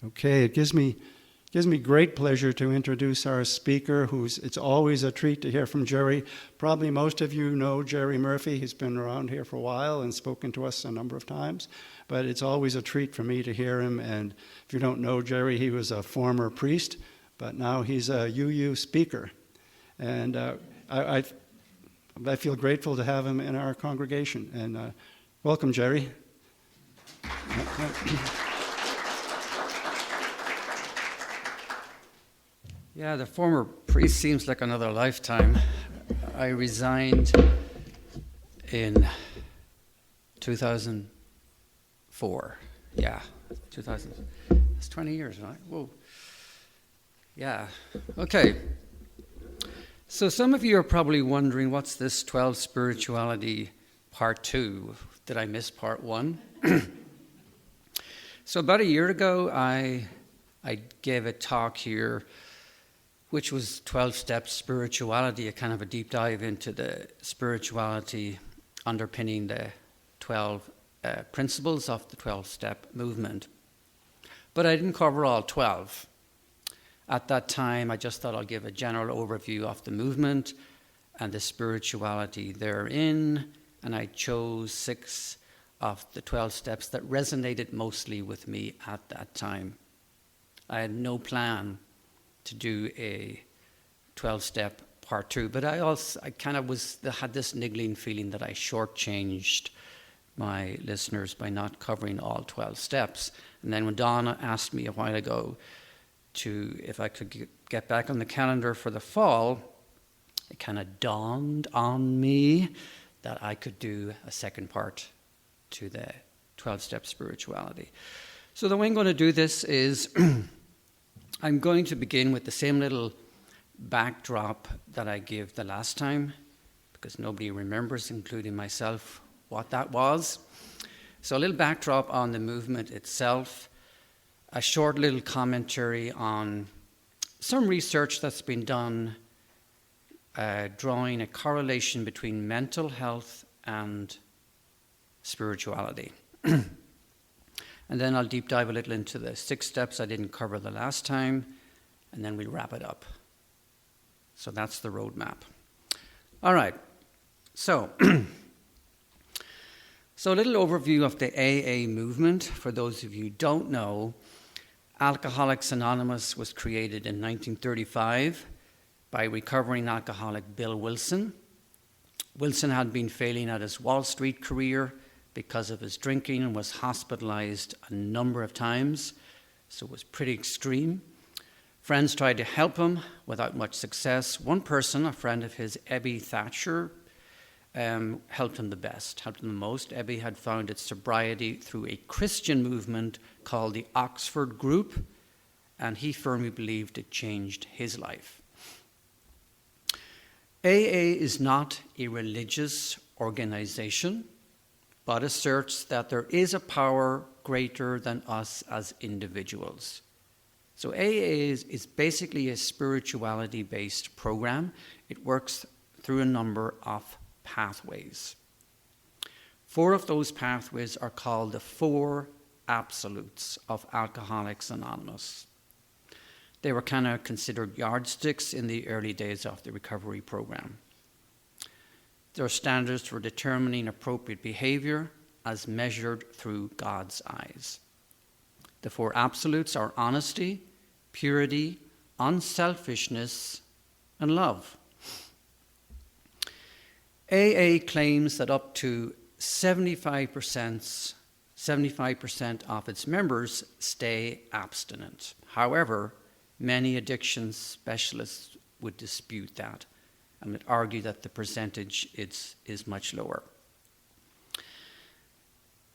Okay, it gives me great pleasure to introduce our speaker, it's always a treat to hear from Gerry. Probably most of you know Gerry Murphy. He's been around here for a while and spoken to us a number of times, but it's always a treat for me to hear him. And if you don't know Gerry, he was a former priest, but now he's a UU speaker. And I feel grateful to have him in our congregation. And welcome, Gerry. Yeah, the former priest seems like another lifetime. I resigned in 2004. Yeah, 2000. That's 20 years, right? Whoa. Yeah, okay. So some of you are probably wondering, what's this 12 Spirituality Part 2? Did I miss Part 1? So about a year ago, I gave a talk here, which was 12-step spirituality, a kind of a deep dive into the spirituality underpinning the 12 principles of the 12-step movement. But I didn't cover all 12. At that time, I just thought I'd give a general overview of the movement and the spirituality therein, and I chose 6 of the 12 steps that resonated mostly with me at that time. I had no plan to do a 12-step part 2, but I had this niggling feeling that I shortchanged my listeners by not covering all 12 steps. And then when Donna asked me a while ago if I could get back on the calendar for the fall, it kind of dawned on me that I could do a second part to the 12-step spirituality. So the way I'm going to do this is I'm going to begin with the same little backdrop that I gave the last time, because nobody remembers, including myself, what that was. So a little backdrop on the movement itself, a short little commentary on some research that's been done drawing a correlation between mental health and spirituality. And then I'll deep dive a little into the 6 steps I didn't cover the last time, and then we'll wrap it up. So that's the roadmap. All right. So a little overview of the AA movement. For those of you who don't know, Alcoholics Anonymous was created in 1935 by recovering alcoholic Bill Wilson. Wilson had been failing at his Wall Street career because of his drinking and was hospitalized a number of times, so it was pretty extreme. Friends tried to help him without much success. One person, a friend of his, Ebby Thatcher, helped him the most. Ebby had founded sobriety through a Christian movement called the Oxford Group, and he firmly believed it changed his life. AA is not a religious organization, but asserts that there is a power greater than us as individuals. So AA is basically a spirituality-based program. It works through a number of pathways. 4 of those pathways are called the 4 absolutes of Alcoholics Anonymous. They were kind of considered yardsticks in the early days of the recovery program. There are standards for determining appropriate behavior as measured through God's eyes. The 4 absolutes are honesty, purity, unselfishness, and love. AA claims that up to 75% of its members stay abstinent. However, many addiction specialists would dispute that and would argue that the percentage is much lower.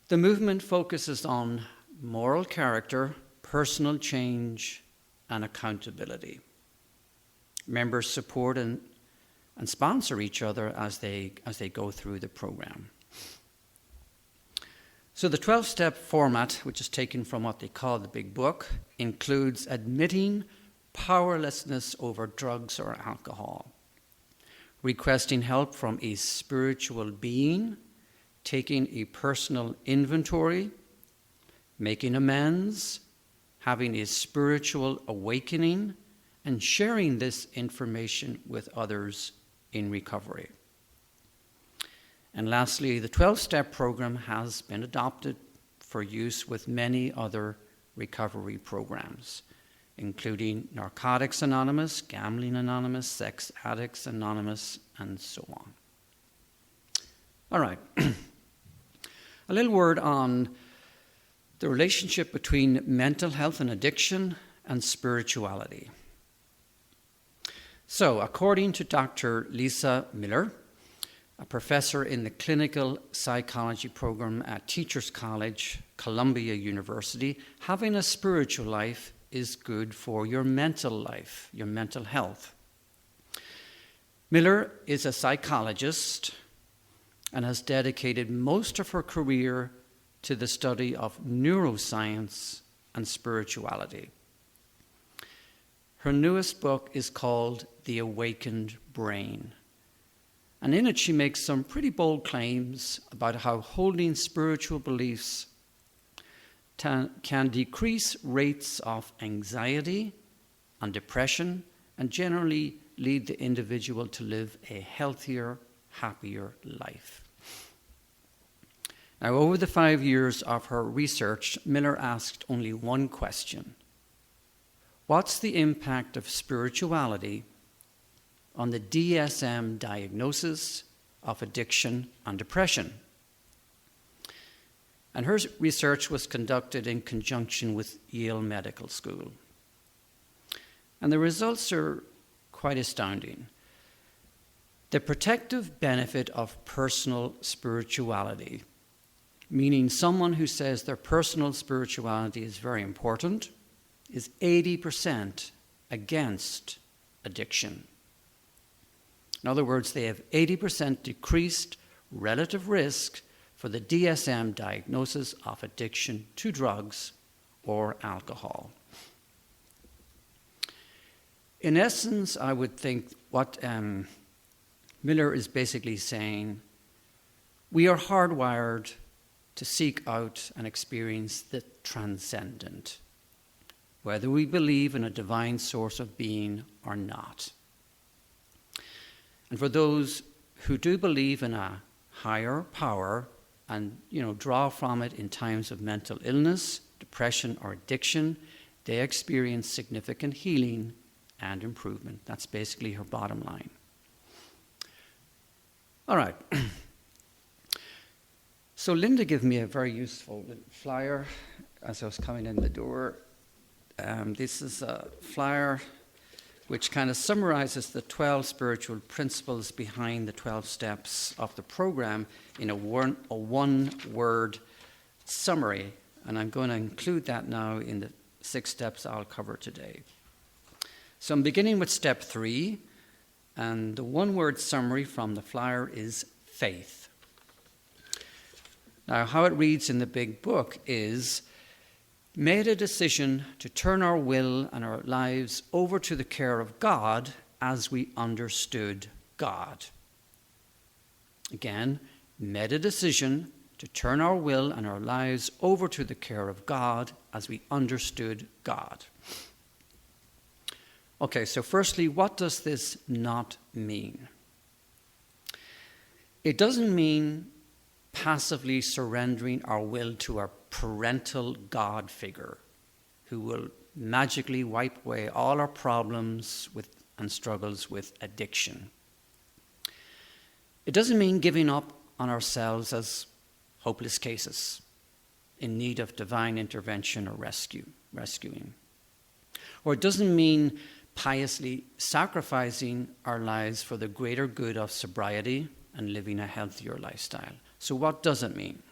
The movement focuses on moral character, personal change, and accountability. Members support and sponsor each other as they go through the program. So the 12-step format, which is taken from what they call the Big Book, includes admitting powerlessness over drugs or alcohol, requesting help from a spiritual being, taking a personal inventory, making amends, having a spiritual awakening, and sharing this information with others in recovery. And lastly, the 12-step program has been adopted for use with many other recovery programs, including Narcotics Anonymous, Gambling Anonymous, Sex Addicts Anonymous, and so on. All right. A little word on the relationship between mental health and addiction and spirituality. So, according to Dr. Lisa Miller, a professor in the clinical psychology program at Teachers College, Columbia University, having a spiritual life is good for your mental life, your mental health. Miller is a psychologist and has dedicated most of her career to the study of neuroscience and spirituality. Her newest book is called The Awakened Brain. And in it, she makes some pretty bold claims about how holding spiritual beliefs can decrease rates of anxiety and depression and generally lead the individual to live a healthier, happier life. Now, over the 5 years of her research, Miller asked only one question. What's the impact of spirituality on the DSM diagnosis of addiction and depression? And her research was conducted in conjunction with Yale Medical School. And the results are quite astounding. The protective benefit of personal spirituality, meaning someone who says their personal spirituality is very important, is 80% against addiction. In other words, they have 80% decreased relative risk for the DSM diagnosis of addiction to drugs or alcohol. In essence, I would think what Miller is basically saying, we are hardwired to seek out and experience the transcendent, whether we believe in a divine source of being or not. And for those who do believe in a higher power and draw from it in times of mental illness, depression, or addiction, they experience significant healing and improvement. That's basically her bottom line. All right. So Linda gave me a very useful flyer as I was coming in the door. This is a flyer which kind of summarizes the 12 spiritual principles behind the 12 steps of the program in a one-word summary. And I'm going to include that now in the 6 steps I'll cover today. So I'm beginning with step 3, and the one-word summary from the flyer is faith. Now, how it reads in the big book is, made a decision to turn our will and our lives over to the care of God as we understood God. Again, made a decision to turn our will and our lives over to the care of God as we understood God. Okay, so firstly, what does this not mean? It doesn't mean passively surrendering our will to our parental God figure who will magically wipe away all our problems and struggles with addiction. It doesn't mean giving up on ourselves as hopeless cases in need of divine intervention or rescuing. Or it doesn't mean piously sacrificing our lives for the greater good of sobriety and living a healthier lifestyle. So what does it mean?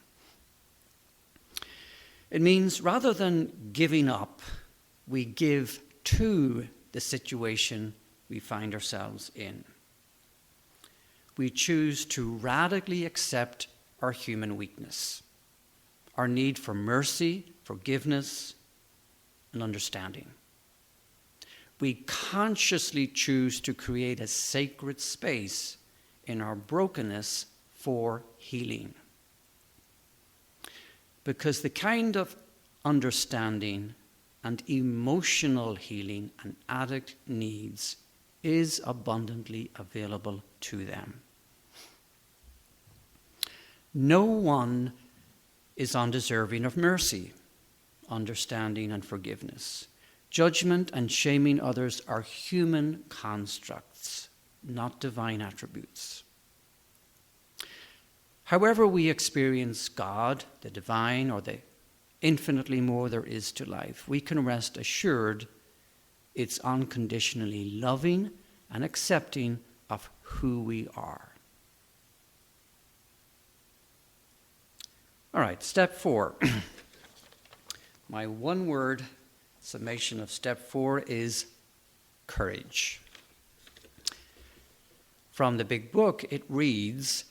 It means rather than giving up, we give to the situation we find ourselves in. We choose to radically accept our human weakness, our need for mercy, forgiveness, and understanding. We consciously choose to create a sacred space in our brokenness for healing. Because the kind of understanding and emotional healing an addict needs is abundantly available to them. No one is undeserving of mercy, understanding, and forgiveness. Judgment and shaming others are human constructs, not divine attributes. However we experience God, the divine, or the infinitely more there is to life, we can rest assured it's unconditionally loving and accepting of who we are. All right, step 4. My one-word summation of step 4 is courage. From the big book, it reads,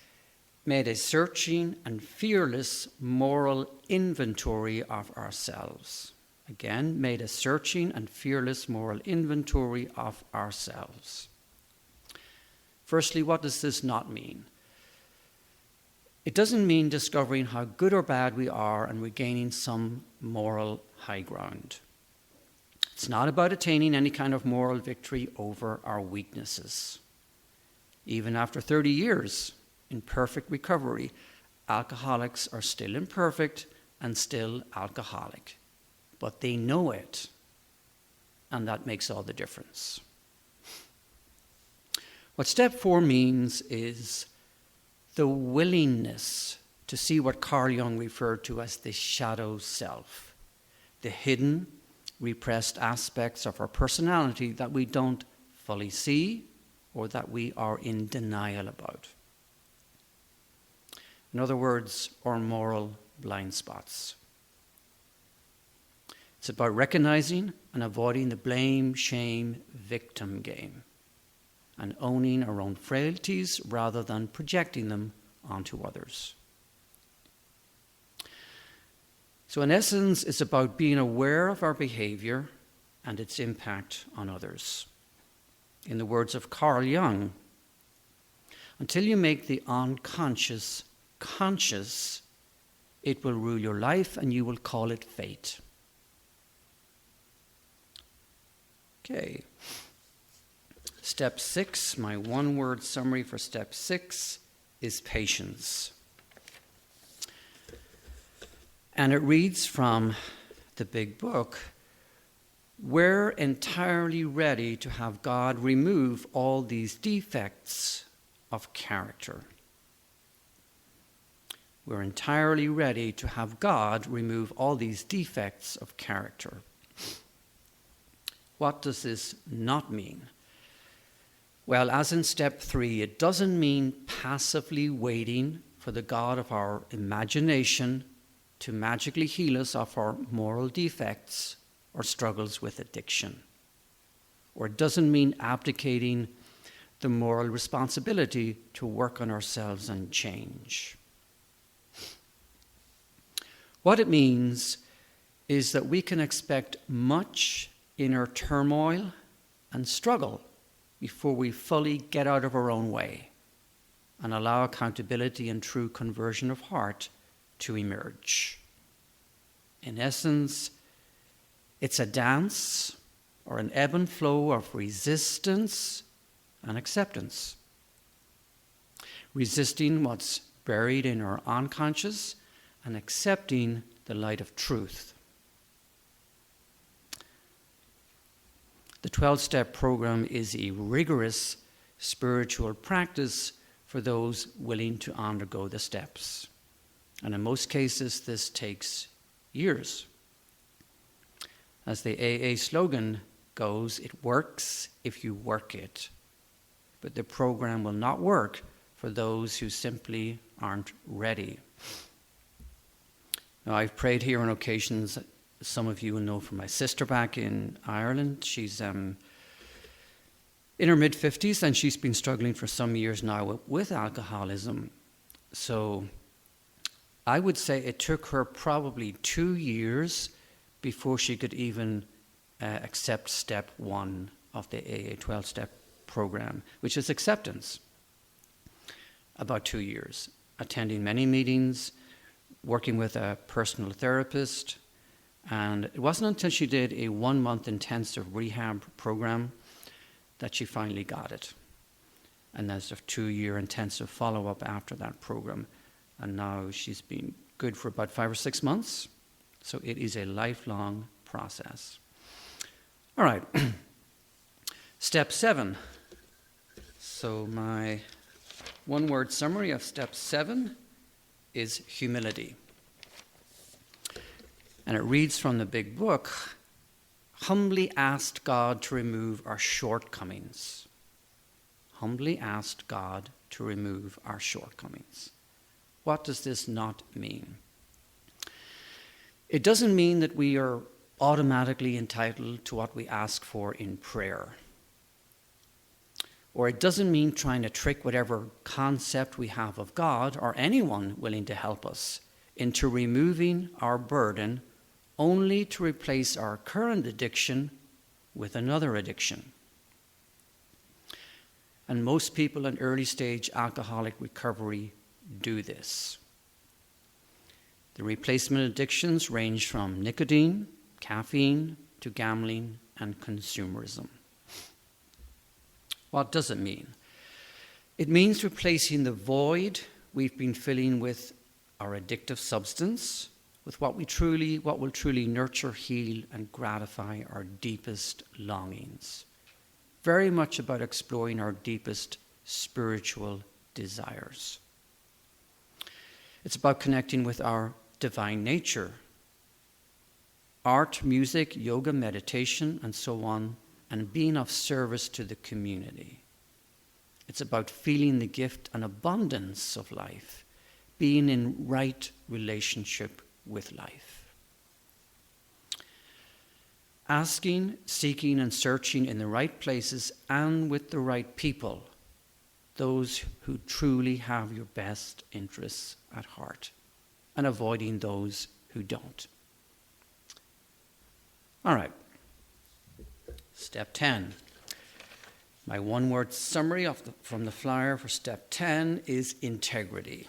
"Made a searching and fearless moral inventory of ourselves." Again, made a searching and fearless moral inventory of ourselves. Firstly, what does this not mean? It doesn't mean discovering how good or bad we are and regaining some moral high ground. It's not about attaining any kind of moral victory over our weaknesses. Even after 30 years in perfect recovery, alcoholics are still imperfect and still alcoholic. But they know it, and that makes all the difference. What step 4 means is the willingness to see what Carl Jung referred to as the shadow self, the hidden, repressed aspects of our personality that we don't fully see or that we are in denial about. In other words, our moral blind spots. It's about recognizing and avoiding the blame, shame, victim game, and owning our own frailties rather than projecting them onto others. So in essence, it's about being aware of our behavior and its impact on others. In the words of Carl Jung, until you make the unconscious conscious, it will rule your life and you will call it fate. Okay. Step 6, my one-word summary for step 6 is patience. And it reads from the big book, "We're entirely ready to have God remove all these defects of character." We're entirely ready to have God remove all these defects of character. What does this not mean? Well, as in step 3, it doesn't mean passively waiting for the God of our imagination to magically heal us of our moral defects or struggles with addiction. Or it doesn't mean abdicating the moral responsibility to work on ourselves and change. What it means is that we can expect much inner turmoil and struggle before we fully get out of our own way and allow accountability and true conversion of heart to emerge. In essence, it's a dance or an ebb and flow of resistance and acceptance. Resisting what's buried in our unconscious and accepting the light of truth. The 12-step program is a rigorous spiritual practice for those willing to undergo the steps. And in most cases, this takes years. As the AA slogan goes, it works if you work it. But the program will not work for those who simply aren't ready. Now, I've prayed here on occasions. Some of you will know from my sister back in Ireland. She's in her mid-50s, and she's been struggling for some years now with alcoholism. So I would say it took her probably 2 years before she could even accept step 1 of the AA 12-step program, which is acceptance. About 2 years, attending many meetings, working with a personal therapist, And it wasn't until she did a 1-month intensive rehab program that she finally got it. And there's a 2-year intensive follow-up after that program. And now she's been good for about 5 or 6 months. So it is a lifelong process. All right. Step 7. So my one-word summary of step 7 is humility. And it reads from the big book, humbly asked God to remove our shortcomings. Humbly asked God to remove our shortcomings. What does this not mean? It doesn't mean that we are automatically entitled to what we ask for in prayer. Or it doesn't mean trying to trick whatever concept we have of God or anyone willing to help us into removing our burden only to replace our current addiction with another addiction. And most people in early stage alcoholic recovery do this. The replacement addictions range from nicotine, caffeine, to gambling and consumerism. What does it mean? It means replacing the void we've been filling with our addictive substance with what will truly nurture, heal, and gratify our deepest longings. Very much about exploring our deepest spiritual desires. It's about connecting with our divine nature. Art, music, yoga, meditation, and so on, and being of service to the community. It's about feeling the gift and abundance of life, being in right relationship with life. Asking, seeking, and searching in the right places and with the right people, those who truly have your best interests at heart, and avoiding those who don't. All right. Step 10. My one-word summary from the flyer for step 10 is integrity.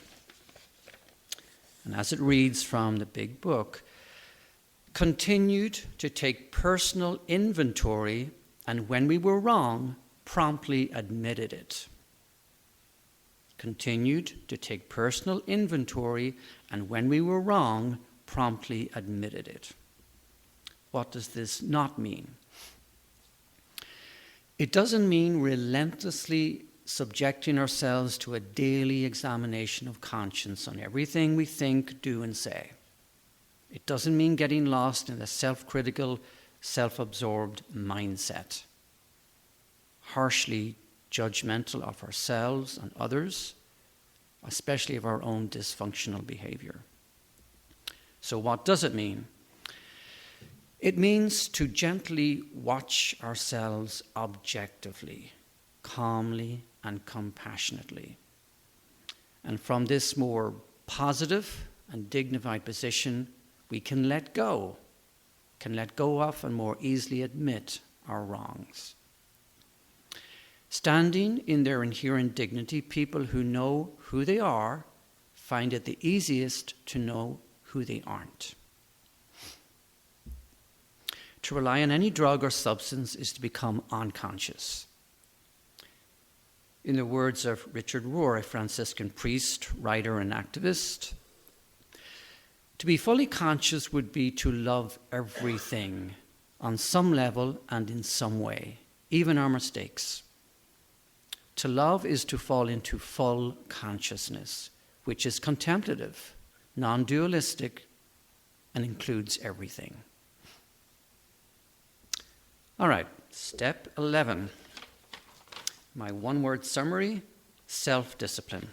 And as it reads from the big book, continued to take personal inventory, and when we were wrong, promptly admitted it. Continued to take personal inventory, and when we were wrong, promptly admitted it. What does this not mean? It doesn't mean relentlessly subjecting ourselves to a daily examination of conscience on everything we think, do, and say. It doesn't mean getting lost in a self-critical, self-absorbed mindset, harshly judgmental of ourselves and others, especially of our own dysfunctional behavior. So what does it mean? It means to gently watch ourselves objectively, calmly, and compassionately. And from this more positive and dignified position, we can let go of and more easily admit our wrongs. Standing in their inherent dignity, people who know who they are find it the easiest to know who they aren't. To rely on any drug or substance is to become unconscious. In the words of Richard Rohr, a Franciscan priest, writer, and activist, to be fully conscious would be to love everything on some level and in some way, even our mistakes. To love is to fall into full consciousness, which is contemplative, non-dualistic, and includes everything. All right, step 11. My one-word summary, self-discipline.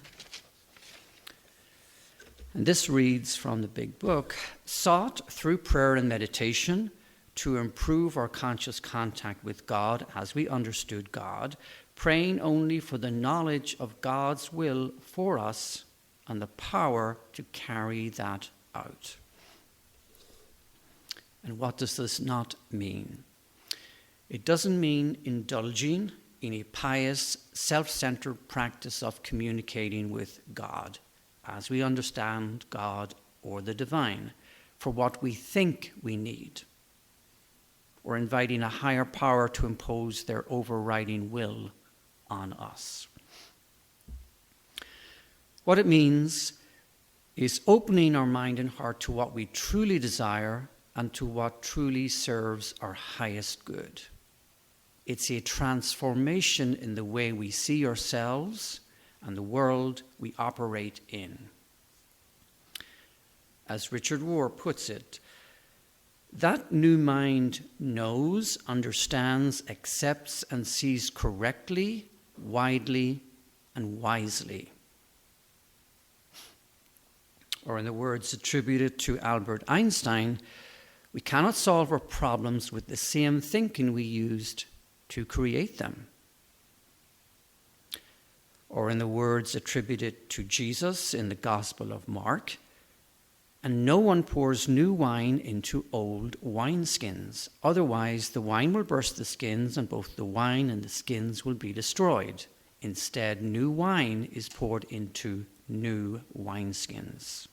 And this reads from the big book, sought through prayer and meditation to improve our conscious contact with God as we understood God, praying only for the knowledge of God's will for us and the power to carry that out. And what does this not mean? It doesn't mean indulging in a pious, self-centered practice of communicating with God as we understand God or the divine, for what we think we need, or inviting a higher power to impose their overriding will on us. What it means is opening our mind and heart to what we truly desire and to what truly serves our highest good. It's a transformation in the way we see ourselves and the world we operate in. As Richard Rohr puts it, that new mind knows, understands, accepts, and sees correctly, widely, and wisely. Or in the words attributed to Albert Einstein, we cannot solve our problems with the same thinking we used to create them. Or in the words attributed to Jesus in the Gospel of Mark, and no one pours new wine into old wineskins. Otherwise, the wine will burst the skins, and both the wine and the skins will be destroyed. Instead, new wine is poured into new wineskins.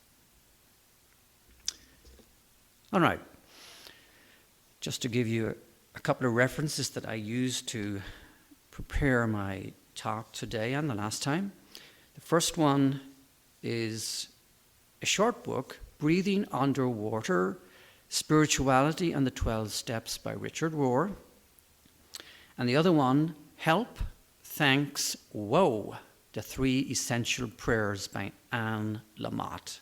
All right. Just to give you a couple of references that I used to prepare my talk today and the last time. The first one is a short book, Breathing Underwater, Spirituality and the 12 Steps by Richard Rohr. And the other one, Help, Thanks, Woe, the 3 Essential Prayers by Anne Lamott,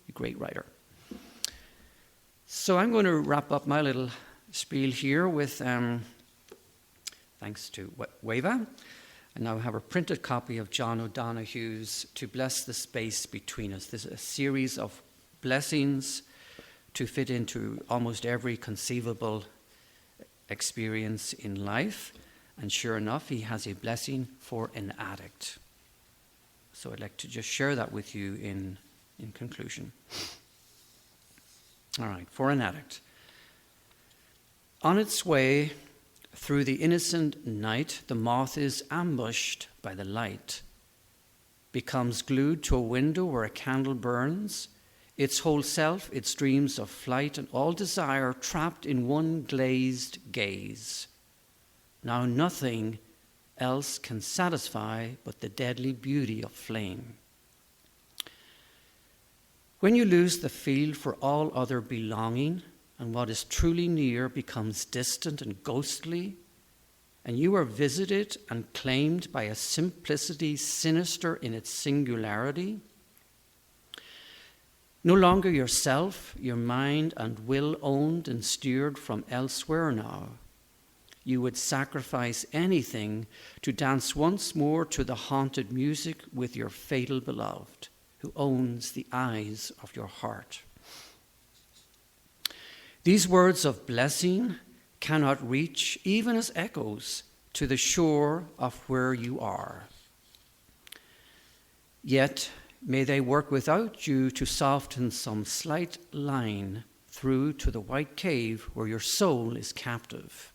a great writer. So I'm going to wrap up my little spiel here with thanks to Wava. I now have a printed copy of John O'Donoghue's To Bless the Space Between Us. This is a series of blessings to fit into almost every conceivable experience in life. And sure enough, he has a blessing for an addict. So I'd like to just share that with you in conclusion. All right, for an addict. On its way through the innocent night, the moth is ambushed by the light, becomes glued to a window where a candle burns, its whole self, its dreams of flight, and all desire trapped in one glazed gaze. Now nothing else can satisfy but the deadly beauty of flame. When you lose the feel for all other belonging, and what is truly near becomes distant and ghostly, and you are visited and claimed by a simplicity sinister in its singularity, no longer yourself, your mind and will owned and steered from elsewhere now, you would sacrifice anything to dance once more to the haunted music with your fatal beloved, who owns the eyes of your heart. These words of blessing cannot reach, even as echoes, to the shore of where you are. Yet may they work without you to soften some slight line through to the white cave where your soul is captive.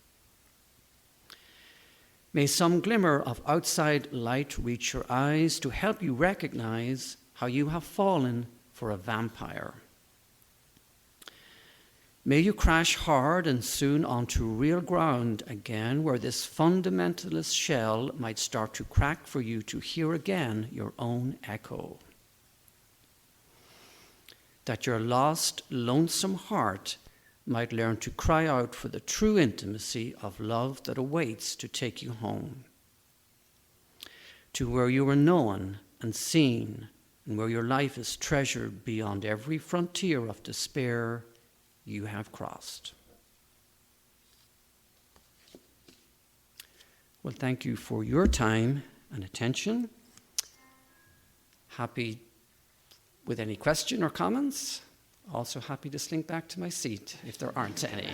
May some glimmer of outside light reach your eyes to help you recognize how you have fallen for a vampire. May you crash hard and soon onto real ground again, where this fundamentalist shell might start to crack for you to hear again your own echo. That your lost, lonesome heart might learn to cry out for the true intimacy of love that awaits to take you home, to where you are known and seen, and where your life is treasured beyond every frontier of despair you have crossed. Well, thank you for your time and attention. Happy with any question or comments. Also happy to slink back to my seat if there aren't any.